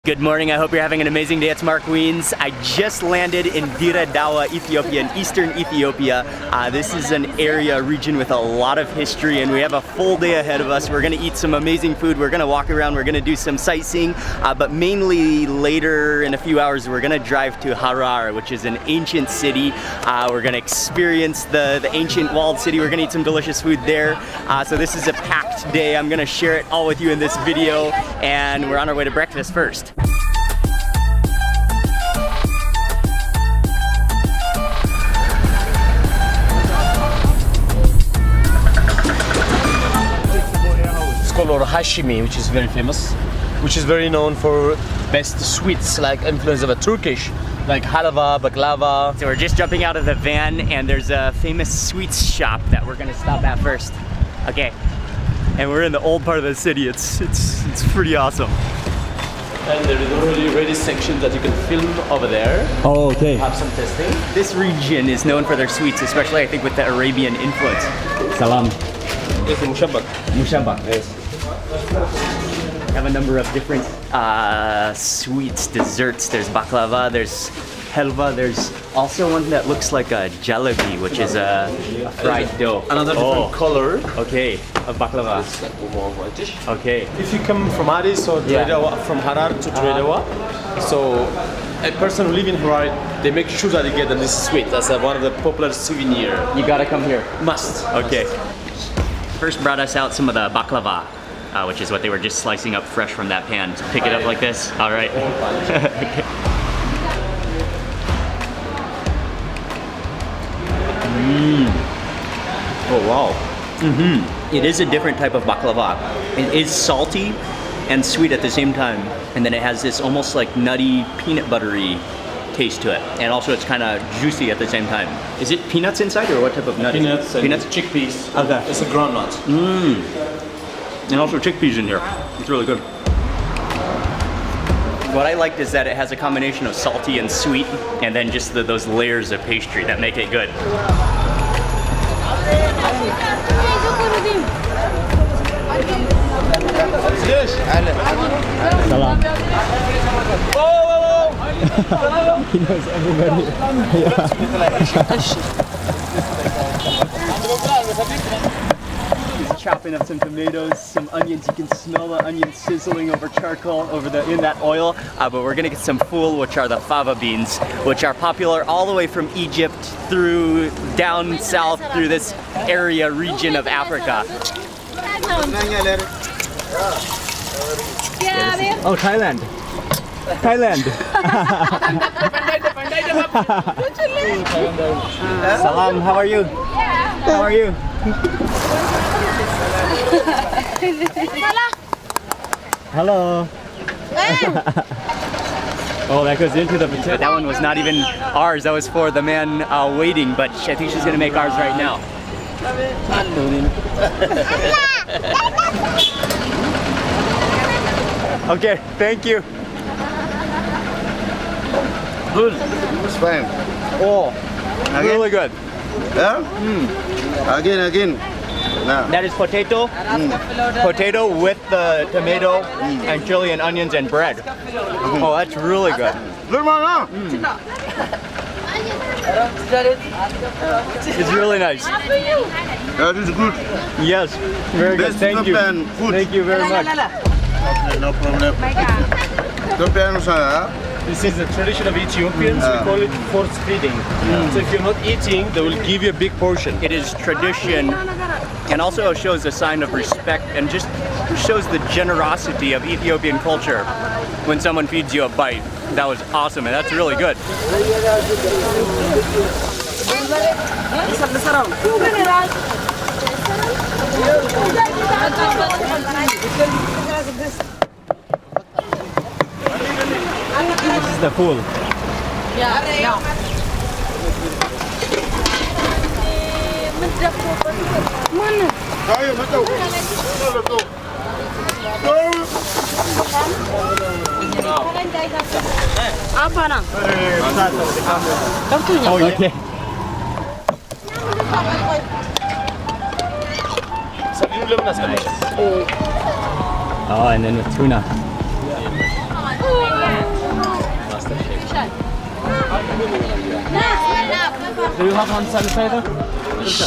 Good morning, I hope you're having an amazing day. It's Mark Weens. I just landed in Dire Dawa, Ethiopia, in eastern Ethiopia. This is an area, region with a lot of history, and we have a full day ahead of us. We're gonna eat some amazing food, we're gonna walk around, we're gonna do some sightseeing, but mainly later in a few hours, we're gonna drive to Harar, which is an ancient city. We're gonna experience the ancient walled city. We're gonna eat some delicious food there. So this is a packed day. I'm gonna share it all with you in this video, and we're on our way to breakfast first. Called Hashimi, which is very famous, which is very known for best sweets, like influence of a Turkish, like halava, baklava. So we're just jumping out of the van, and there's a famous sweets shop that we're gonna stop at first. Okay, and we're in the old part of the city. It's pretty awesome. And there is already ready section that you can film over there. Oh, okay. Have some testing. This region is known for their sweets, especially I think with the Arabian influence. Salam. It's mushabbak. Mushabbak. Yes. Have a number of different sweets, desserts. There's baklava, there's helva, there's also one that looks like a jalebi, which is a fried dough. Another different color. Okay, of baklava. It's like more whitish. Okay. If you come from Addis or from Harar to Dawa, so a person who live in Harar, they make sure that they get this sweet. That's one of the popular souvenir. You gotta come here. Must. Okay. First brought us out some of the baklava, which is what they were just slicing up fresh from that pan. So pick it up like this. All right. Okay. Oh wow. It is a different type of baklava. It is salty and sweet at the same time, and then it has this almost like nutty, peanut buttery taste to it, and also it's kind of juicy at the same time. Is it peanuts inside, or what type of nut? Peanuts. Peanuts. Chickpeas. Okay. It's a groundnut. And also chickpeas in here. It's really good. What I liked is that it has a combination of salty and sweet, and then just those layers of pastry that make it good. Salam. He knows everybody. He's chopping up some tomatoes, some onions. You can smell the onions sizzling over charcoal in that oil. But we're gonna get some fool, which are the fava beans, which are popular all the way from Egypt through down south through this area region of Africa. Oh, Thailand. Thailand. Salam, how are you? How are you? Hello. Oh, that goes into the potato. That one was not even ours. That was for the man waiting, but I think she's gonna make ours right now. Okay, thank you. Good. It's fine. Oh, really good. Yeah? Again. No. That is potato. Potato with the tomato and chili and onions and bread. Oh, that's really good. It's really nice. That is good. Yes, very good. Best Thank you. food. Thank you very much. Okay, no problem. This is the tradition of Ethiopians. We call it force feeding. So if you're not eating, they will give you a big portion. It is tradition, and also shows a sign of respect, and just shows the generosity of Ethiopian culture when someone feeds you a bite. That was awesome, and that's really good. This is the fool. Oh, okay. Oh, and then with tuna. Do you have hand sanitizer?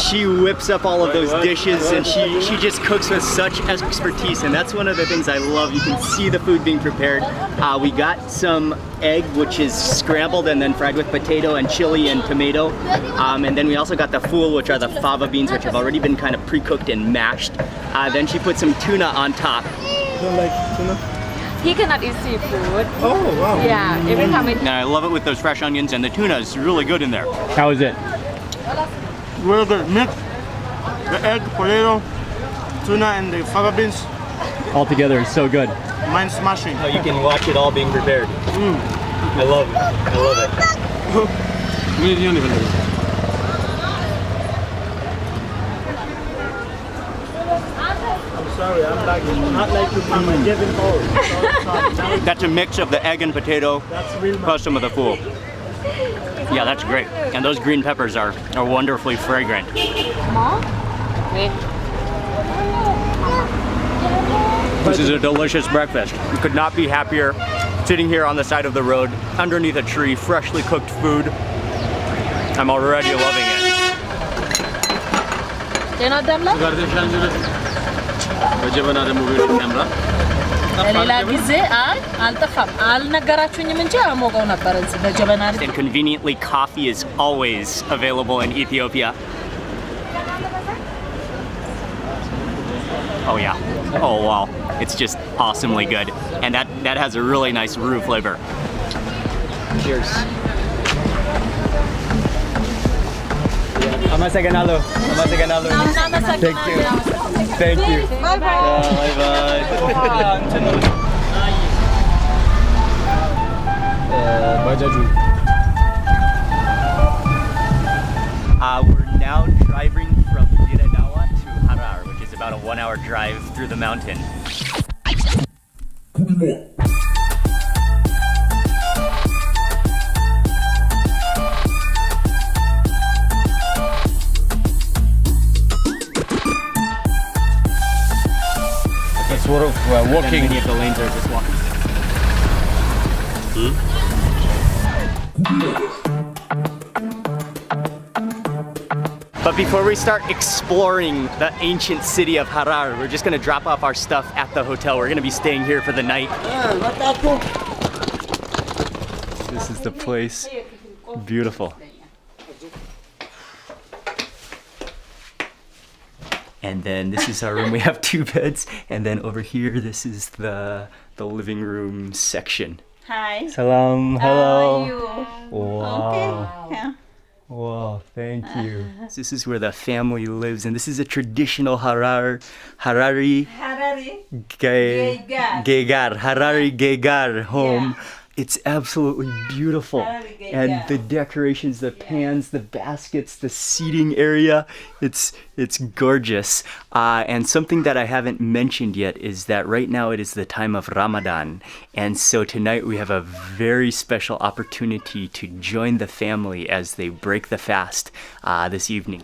She whips up all of those dishes and she just cooks with such expertise, and that's one of the things I love. You can see the food being prepared. We got some egg, which is scrambled and then fried with potato and chili and tomato. And then we also got the fool, which are the fava beans, which have already been kind of pre-cooked and mashed. Then she put some tuna on top. You don't like tuna? He cannot eat seafood. Oh, wow. Yeah, every time And I love it with those fresh onions, and the tuna is really good in there. How is it? Real good. Mix the egg, potato, tuna, and the fava beans. All together, it's so good. Mine's smashing. Oh, you can watch it all being prepared. I love it. I love it. You don't even know. Sorry, I'm like not like you, Mama. Getting old. That's a mix of the egg and potato plus some of the fool. Yeah, that's great. And those green peppers are wonderfully fragrant. This is a delicious breakfast. We could not be happier sitting here on the side of the road underneath a tree, freshly cooked food. I'm already loving it. You're not done, love? And conveniently, coffee is always available in Ethiopia. Oh yeah. Oh wow. It's just awesomely good. And that has a really nice roux flavor. Cheers. Amasaganalo. Amasaganalo. Thank you. Thank you. Bye bye. We're now driving from Diradawa to Harar, which is about a 1-hour drive through the mountain. It's sort of walking. Many of the lanes are just walking. But before we start exploring the ancient city of Harar, we're just gonna drop off our stuff at the hotel. We're gonna be staying here for the night. This is the place. Beautiful. And then this is our room. We have 2 beds. And then over here, this is the living room section. Hi. Salam. Hello. How are you? Wow. Okay. Yeah. Wow, thank you. This is where the family lives, and this is a traditional Harari Gegar home. Yeah. It's absolutely beautiful. Harari And Gegar. the decorations, the pans, the baskets, the seating area, it's gorgeous. And something that I haven't mentioned yet is that right now it is the time of Ramadan. And so tonight we have a very special opportunity to join the family as they break the fast this evening.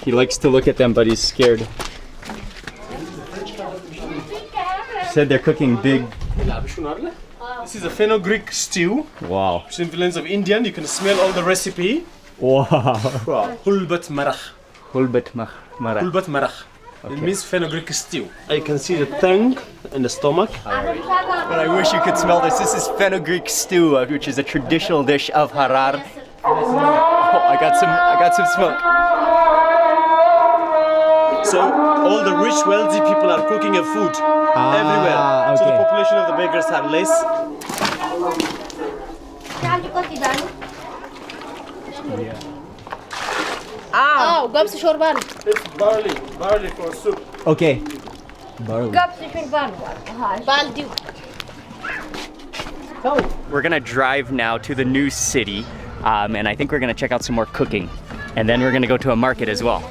He likes to look at them, but he's scared. Said they're cooking big. This is a fenugreek stew. Wow. It's influence of Indian. You can smell all the recipe. Wow. Hulbat marach. Hulbat mara. Hulbat marach. It means fenugreek stew. I can see the tongue and the stomach. But I wish you could smell this. This is fenugreek stew, which is a traditional dish of Harar. Oh, I got some smoke. So all the rich, wealthy people are cooking a food everywhere. So the population of the beggars are less. Oh, gabs shorban. It's barley for soup. Okay. Barley. Gabs shorban. Baldi. We're gonna drive now to the new city, and I think we're gonna check out some more cooking, and then we're gonna go to a market as well.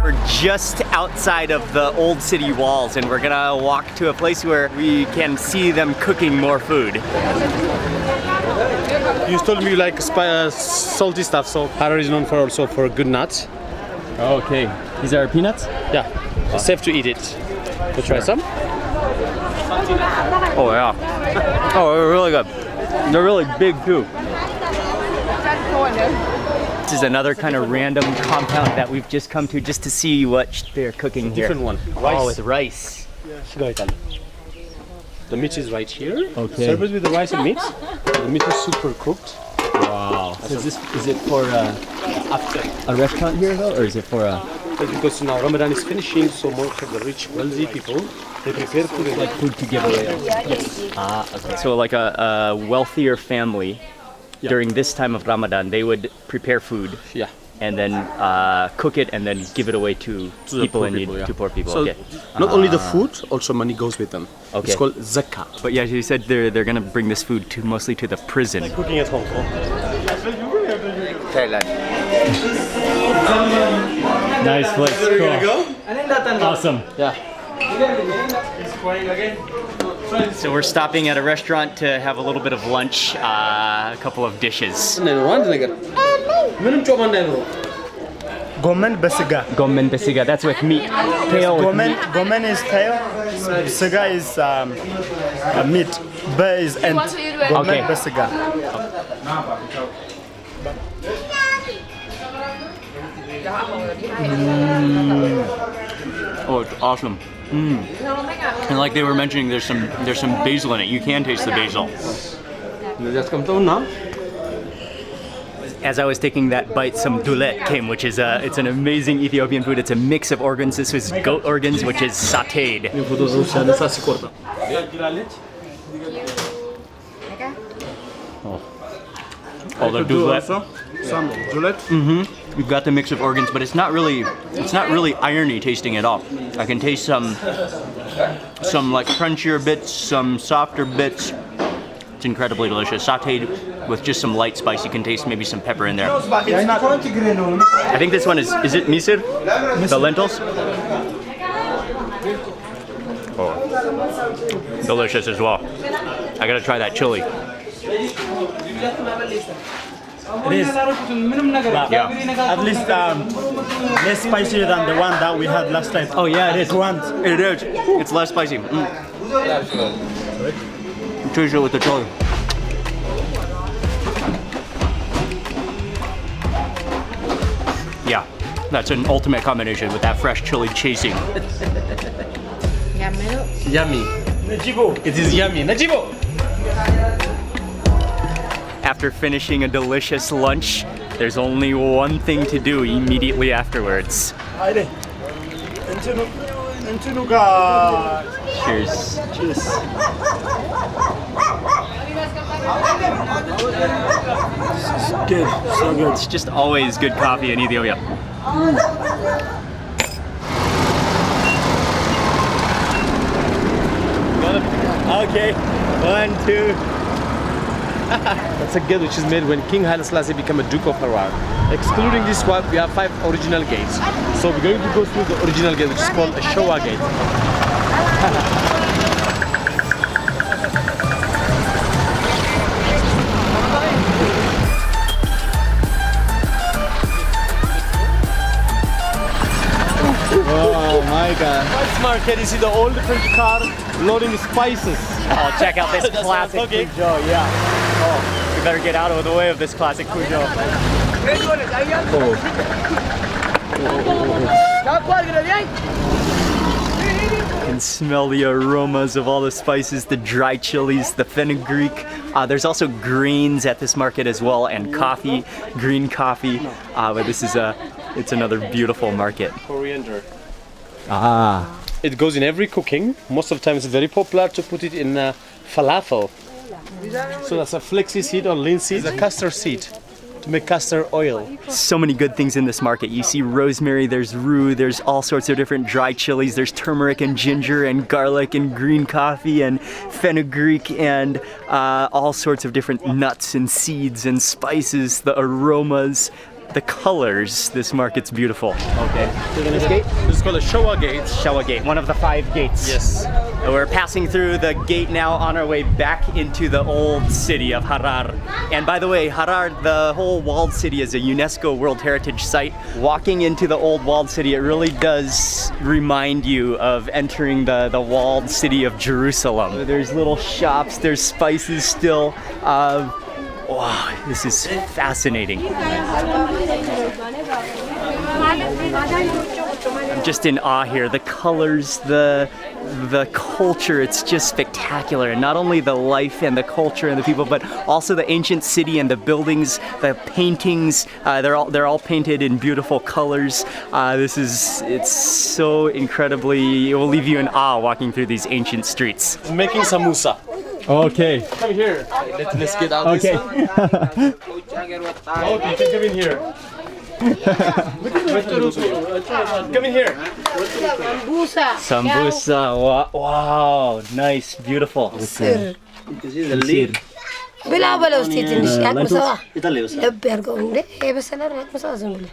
We're just outside of the old city walls, and we're gonna walk to a place where we can see them cooking more food. You told me you like salty stuff, so Harar is known also for good nuts. Okay. These are peanuts? Yeah, it's safe to eat it. So try some. Oh yeah. Oh, they're really good. They're really big too. This is another kind of random compound that we've just come to just to see what they're cooking here. Different one. Oh, Rice. with rice. The meat is right here. Okay. Serve it with the rice and meat. The meat is super cooked. Wow. So is it for a restaurant here though, or is it for a? That's because now Ramadan is finishing, so most of the rich, wealthy people, they prepare food Like food to give away. Yes. Ah, okay. So like a wealthier family, during this time of Ramadan, they would prepare food. Yeah. And then cook it and then give it away to people in need, to poor people. So Okay. not only the food, also money goes with them. Okay. It's called zakah. But yeah, you said they're gonna bring this food to mostly to the prison. Cooking at home. Thailand. Nice place. Cool. Awesome. Yeah. So we're stopping at a restaurant to have a little bit of lunch, a couple of dishes. Gomen besiga. Gomen besiga, that's with meat. Tail with meat. Gomen is tail. Besiga is meat. Be is end. Gomen Okay. besiga. Oh, it's awesome. And like they were mentioning, there's some basil in it. You can taste the basil. As I was taking that bite, some dulet came, which is it's an amazing Ethiopian food. It's a mix of organs. This was goat organs, which is sautéed. Oh, the dulet. Some dulet. You've got the mix of organs, but it's not really irony tasting at all. I can taste some like crunchier bits, some softer bits. It's incredibly delicious. Sautéed with just some light spice. You can taste maybe some pepper in there. I think this one is it misir? The lentils? Oh. Delicious as well. I gotta try that chili. It is. Yeah. At least less spicier than the one that we had last time. Oh yeah, it is. It is. It's less spicy. Taste it with the chili. Yeah, that's an ultimate combination with that fresh chili chasing. Yummy. It is yummy. Najibo! After finishing a delicious lunch, there's only one thing to do immediately afterwards. Cheers. Cheers. Good, so good. It's just always good coffee in Ethiopia. Okay, 1, 2. That's a gate which is made when King Haile Selassie became a Duke of Harar. Excluding this one, we have 5 original gates. So we're going to go through the original gate, which is called a Showa gate. Oh my god. This market, you see the old French car loading spices. Oh, check out this classic Peugeot, yeah. Oh, we better get out of the way of this classic Peugeot. You can smell the aromas of all the spices, the dry chilies, the fenugreek. There's also grains at this market as well, and coffee, green coffee. But this is it's another beautiful market. Coriander. Ah. It goes in every cooking. Most of the time it's very popular to put it in falafel. So that's a flaxseed seed or linseed. It's a castor seed to make castor oil. So many good things in this market. You see rosemary, there's rue, there's all sorts of different dry chilies. There's turmeric and ginger and garlic and green coffee and fenugreek and all sorts of different nuts and seeds and spices, the aromas. the colors. This market's beautiful. Okay. This gate? This is called a Showa gate. Showa Gate, one of the 5 gates. Yes. We're passing through the gate now on our way back into the old city of Harar. And by the way, Harar, the whole walled city, is a UNESCO World Heritage Site. Walking into the old walled city, it really does remind you of entering the walled city of Jerusalem. There's little shops, there's spices still. Wow, this is fascinating. I'm just in awe here. The colors, the culture, it's just spectacular. And not only the life and the culture and the people, but also the ancient city and the buildings, the paintings. They're all painted in beautiful colors. It's so incredibly, it will leave you in awe walking through these ancient streets. I'm making samosa. Okay. Come here. Let's get out Okay. this one. Okay, you can come in here. Come in here. Sambusa. Wow. Nice. Beautiful. بلا بلا وستي تنش ياك مسوا لب يرجعوا عنده هي بس أنا رأيت مسوا زنبله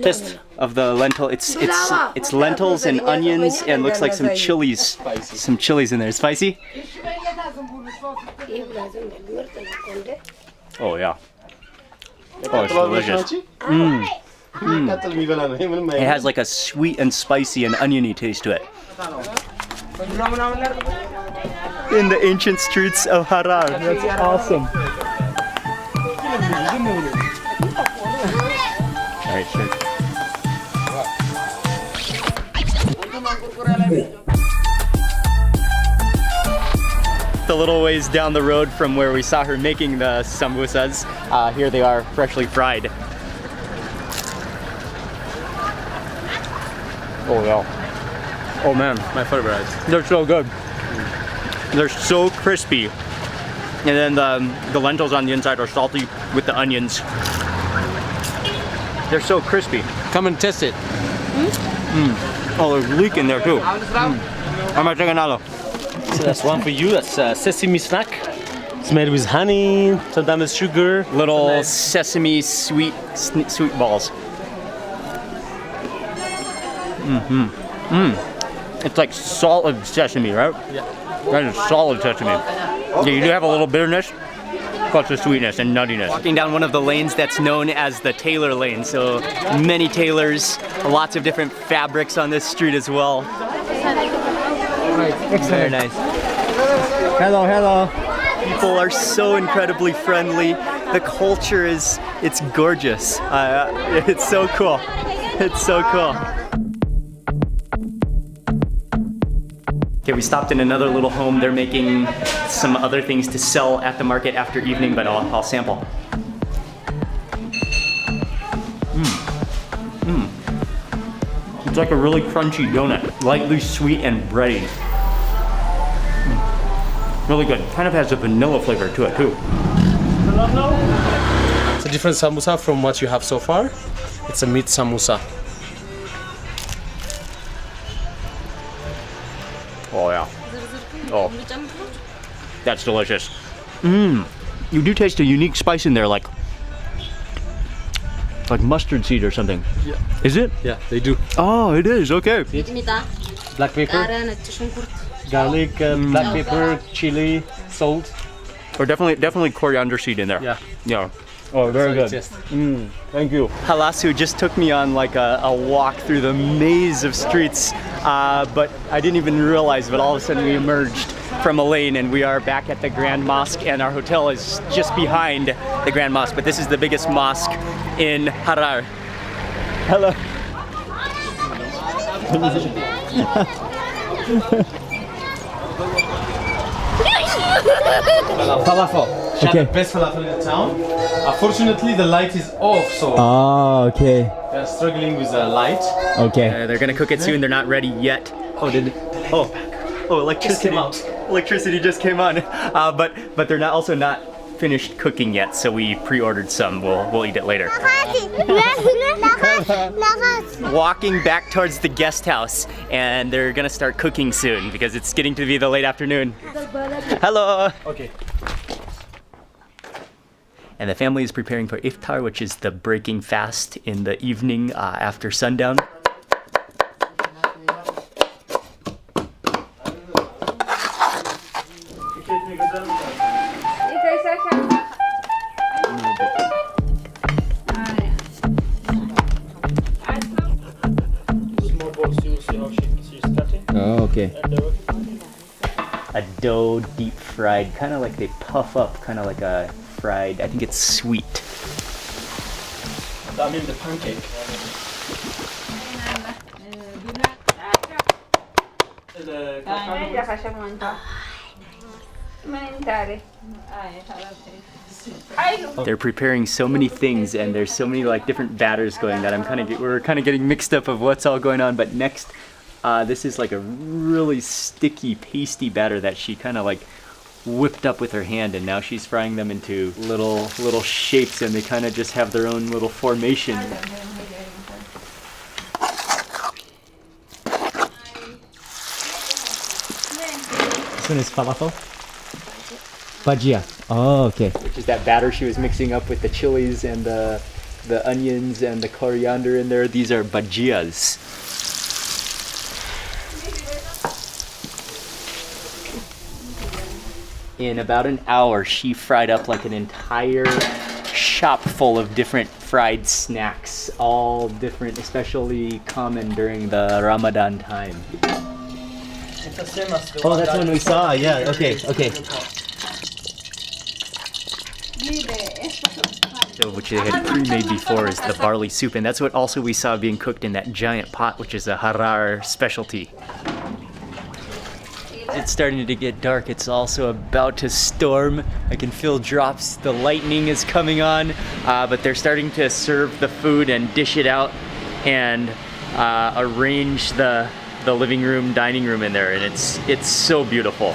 Taste of the lentil. It's lentils and onions and looks like some chilies. Some chilies in there. Spicy? Oh yeah. Oh, it's delicious. It has like a sweet and spicy and oniony taste to it. In the ancient streets of Harar. That's awesome. All right, sure. A little ways down the road from where we saw her making the sambusas. Here they are, freshly fried. Oh yeah. Oh man, My favorite. they're so good. They're so crispy. And then the lentils on the inside are salty with the onions. They're so crispy. Come and test it. Oh, there's leek in there too. How much another? So that's one for you. That's sesame snack. It's made with honey, sometimes sugar. Little sesame sweet balls. It's like solid sesame, right? Yeah. That is solid sesame. Yeah, you do have a little bitterness, plus the sweetness and nuttiness. Walking down one of the lanes that's known as the tailor lane. So many tailors, lots of different fabrics on this street as well. Very nice. Hello, hello. People are so incredibly friendly. The culture it's gorgeous. It's so cool. It's so cool. Okay, we stopped in another little home. They're making some other things to sell at the market after evening, but I'll sample. It's like a really crunchy donut, lightly sweet and bready. Really good. Kind of has a vanilla flavor to it too. It's a different samosa from what you have so far. It's a meat samosa. Oh yeah. Oh, that's delicious. You do taste a unique spice in there, like mustard seed or something. Yeah. Is it? Yeah, they do. Oh, it is. Okay. Black pepper, garlic, black pepper, chili, salt. Or definitely coriander seed in there. Yeah. Yeah. Oh, very good. Yes. Thank you. Halasu just took me on like a walk through the maze of streets, but I didn't even realize, but all of a sudden we emerged from a lane and we are back at the Grand Mosque, and our hotel is just behind the Grand Mosque, but this is the biggest mosque in Harar. Hello. Falafel. She had the best falafel in the town. Unfortunately, the light is off, so Oh, okay. they're struggling with the light. Okay. They're gonna cook it soon. They're not ready yet. Oh, electricity. Electricity just came on. But they're also not finished cooking yet, so we pre-ordered some. We'll eat it later. Walking back towards the guest house, and they're gonna start cooking soon because it's getting to be the late afternoon. Hello. Okay. And the family is preparing for iftar, which is the breaking fast in the evening after sundown. Oh, okay. A dough deep fried, kind of like they puff up, kind of like a fried, I think it's sweet. I mean the pancake. They're preparing so many things, and there's so many like different batters going that we're kind of getting mixed up of what's all going on. But next, this is like a really sticky, pasty batter that she kind of like whipped up with her hand, and now she's frying them into little shapes, and they kind of just have their own little formation. This one is falafel? Bajia. Oh, okay. Which is that batter she was mixing up with the chilies and the onions and the coriander in there. These are bajias. In about an hour, she fried up like an entire shop full of different fried snacks, all different, especially common during the Ramadan time. It's the same as the Oh, that's one we saw. Yeah. Okay. Okay. So, which they had pre-made before is the barley soup, and that's what also we saw being cooked in that giant pot, which is a Harar specialty. It's starting to get dark. It's also about to storm. I can feel drops. The lightning is coming on, but they're starting to serve the food and dish it out and arrange the living room, dining room in there, and it's so beautiful.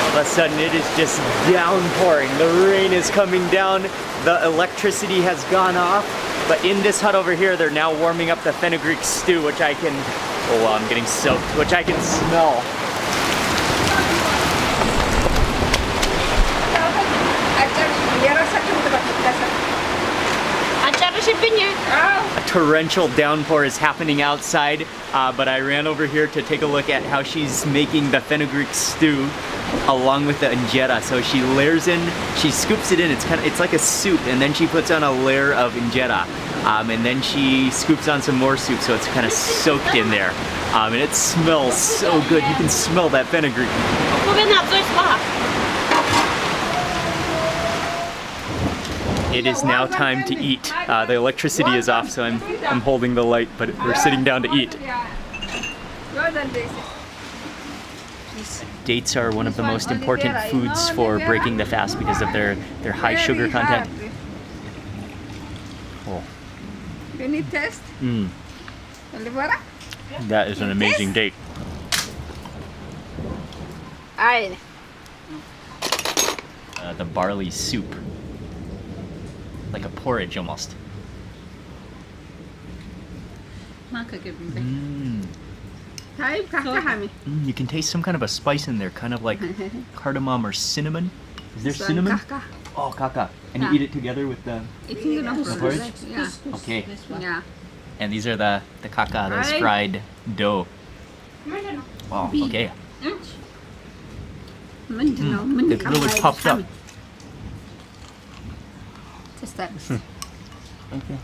All of a sudden, it is just downpouring. The rain is coming down. The electricity has gone off. But in this hut over here, they're now warming up the fenugreek stew, which I can, oh, I'm getting soaked, which I can smell. A torrential downpour is happening outside, but I ran over here to take a look at how she's making the fenugreek stew along with the injera. So she layers in, she scoops it in, it's like a soup, and then she puts on a layer of injera. And then she scoops on some more soup, so it's kind of soaked in there. And it smells so good. You can smell that fenugreek. It is now time to eat. The electricity is off, so I'm holding the light, but we're sitting down to eat. Dates are one of the most important foods for breaking the fast because of their high sugar content. Oh. You need taste? That is an amazing date. The barley soup. Like a porridge almost. You can taste some kind of a spice in there, kind of like cardamom or cinnamon. Is there cinnamon? Oh, kaka. And you eat it together with the porridge? Yeah. Okay. Yeah. And these are the kaka, those fried dough. Wow, okay. It really popped up. Just that. Okay.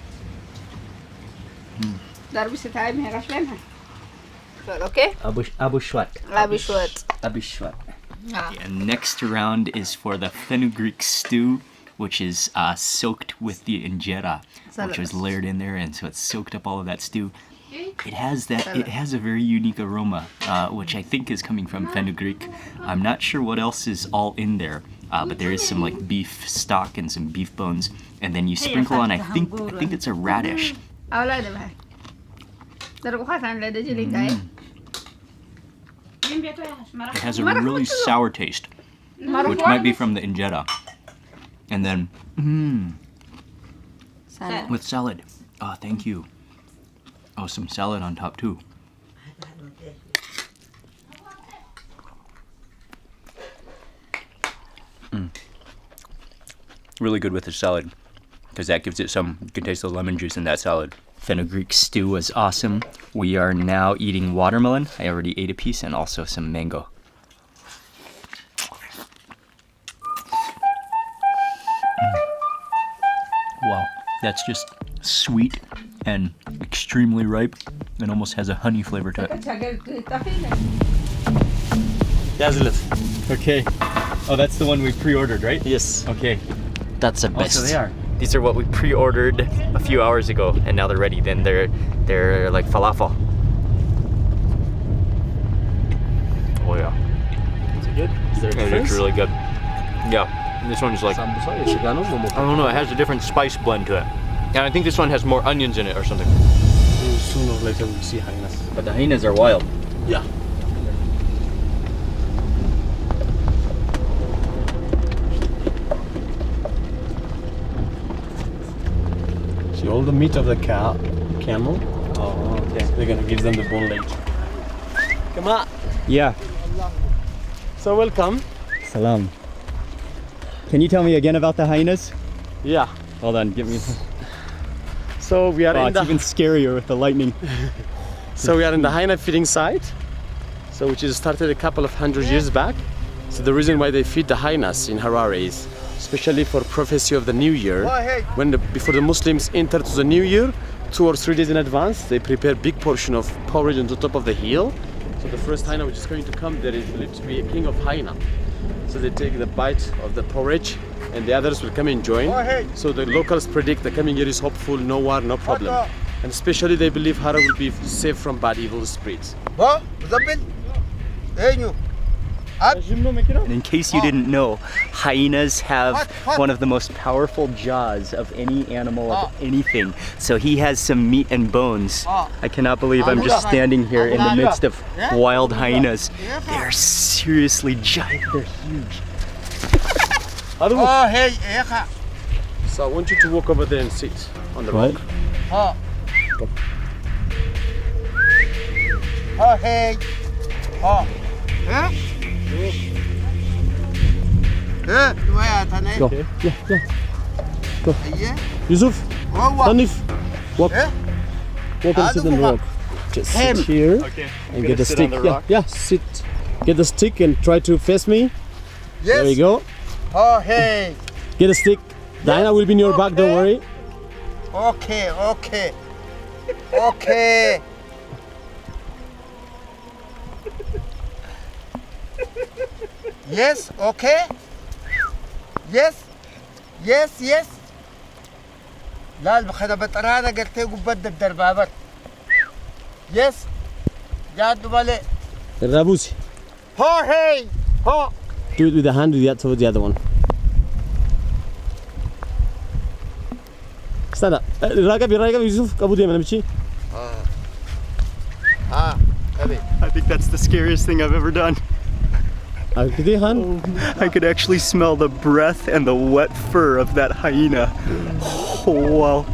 Okay? Abushwat. Abishwat. And next round is for the fenugreek stew, which is soaked with the injera, which was layered in there, and so it's soaked up all of that stew. It has a very unique aroma, which I think is coming from fenugreek. I'm not sure what else is all in there, but there is some like beef stock and some beef bones, and then you sprinkle on, I think it's a radish. It has a really sour taste, which might be from the injera. And then, with salad. Oh, thank you. Oh, some salad on top too. really good with the salad because that gives it some, you can taste the lemon juice in that salad. Fenugreek stew was awesome. We are now eating watermelon. I already ate a piece and also some mango. Wow, that's just sweet and extremely ripe and almost has a honey flavor to it. Okay. Oh, that's the one we pre-ordered, right? Yes, Okay. that's the Oh, best. so they are. These are what we pre-ordered a few hours ago, and now they're ready. Then they're like falafel. Oh yeah. Is it good? Is there a It difference? looks really good. Yeah. And this one's like, I don't know, it has a different spice blend to it. And I think this one has more onions in it or something. Sooner or later we'll see hyenas. But the hyenas are wild. Yeah. See all the meat of the camel. Oh, okay. They're gonna give them the bone later. Come on. Yeah. So welcome. Salam. Can you tell me again about the hyenas? Yeah. Hold on, give me. So we are Oh, in it's the even scarier with the lightning. hyena feeding site. So which is started a couple of 100 years back. So the reason why they feed the hyenas in Harar is especially for prophecy of the new year. When before the Muslims enter to the new year, 2 or 3 days in advance, they prepare big portion of porridge on the top of the hill. So the first hyena which is going to come there is believed to be a king of hyena. So they take the bite of the porridge and the others will come and join. So the locals predict the coming year is hopeful, no war, no problem. And especially they believe Harar will be safe from bad evil spirits. And in case you didn't know, hyenas have one of the most powerful jaws of any animal of anything. So he has some meat and bones. I cannot believe I'm just standing here in the midst of wild hyenas. They're seriously giant. They're huge. So I want you to walk over there and sit on the rock. Yusuf, Hanif, walk and sit on the rock. Just sit here and get the stick. Yeah, sit. Get the stick and try to face me. There you go. Get a stick. Diana will be in your back, don't worry. Okay. Yes, okay. Yes. لا البخدة بطرانة قلت له بدل الدربابات. Yes. جاد بالي. Rabusi. Hey. Do it with the hand, towards the other one. Stand up. Raga, Yusuf. Kabuti manamchi. I think that's the scariest thing I've ever done. I could actually smell the breath and the wet fur of that hyena. Oh, wow.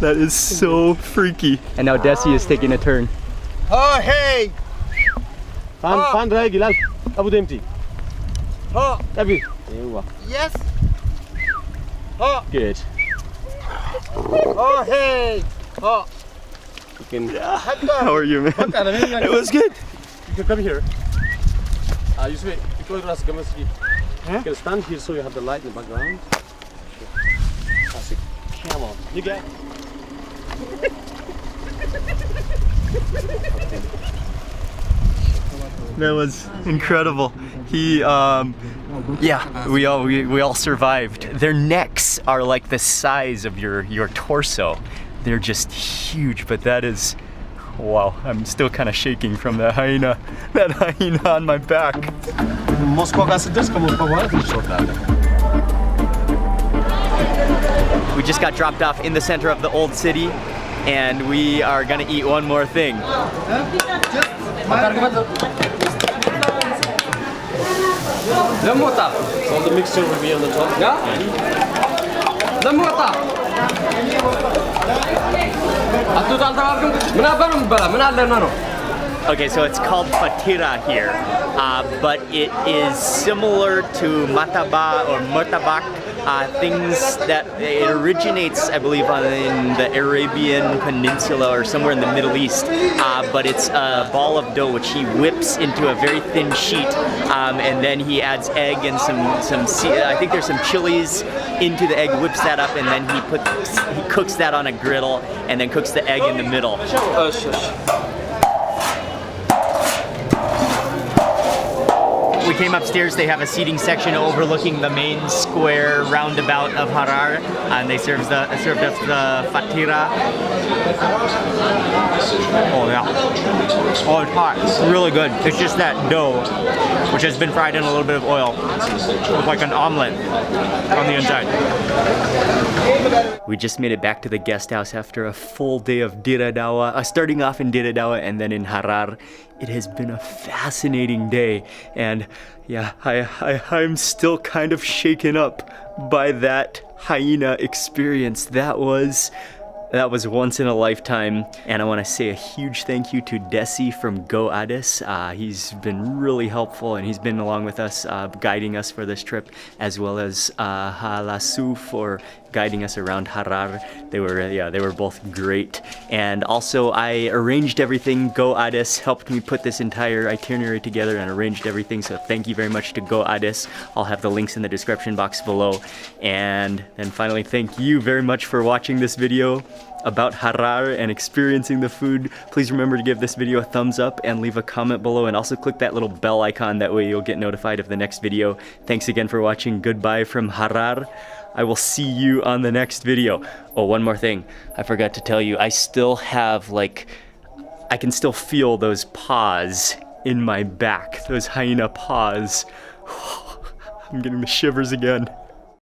That is so freaky. And now Desi is taking a turn. Hey. Fan Raya Gilal. Kabuti empty. Kabir. Yes. Good. Hey. How are you, man? It was good. You can come here. Yusuf, you can stand here so you have the light in the background. That's a camel. You get. That was incredible. We all survived. Their necks are like the size of your torso. They're just huge, but that is, wow, I'm still kind of shaking from that hyena on my back. We just got dropped off in the center of the old city, and we are gonna eat one more thing. All the mixture will be on the top. Okay, so it's called fatira here, but it is similar to mataba or murtabak things that it originates, I believe, in the Arabian Peninsula or somewhere in the Middle East. But it's a ball of dough which he whips into a very thin sheet, and then he adds egg and I think there's some chilies into the egg, whips that up, and then he cooks that on a griddle, and then cooks the egg in the middle. We came upstairs. They have a seating section overlooking the main square roundabout of Harar, and they served us the fatira. Oh yeah. Oh, it's hot. It's really good. It's just that dough, which has been fried in a little bit of oil, with like an omelet on the inside. We just made it back to the guest house after a full day of Dira Dawa, starting off in Dira Dawa and then in Harar. It has been a fascinating day, and yeah, I'm still kind of shaken up by that hyena experience. That was once in a lifetime, and I want to say a huge thank you to Desi from Go Addis. He's been really helpful, and he's been along with us, guiding us for this trip, as well as Halasu for guiding us around Harar. They were both great. And also, I arranged everything. Go Addis helped me put this entire itinerary together and arranged everything, so thank you very much to Go Addis. I'll have the links in the description box below. And then finally, thank you very much for watching this video about Harar and experiencing the food. Please remember to give this video a thumbs up and leave a comment below, and also click that little bell icon. That way you'll get notified of the next video. Thanks again for watching. Goodbye from Harar. I will see you on the next video. Oh, one more thing. I forgot to tell you, I still have I can still feel those paws in my back, those hyena paws. I'm getting the shivers again.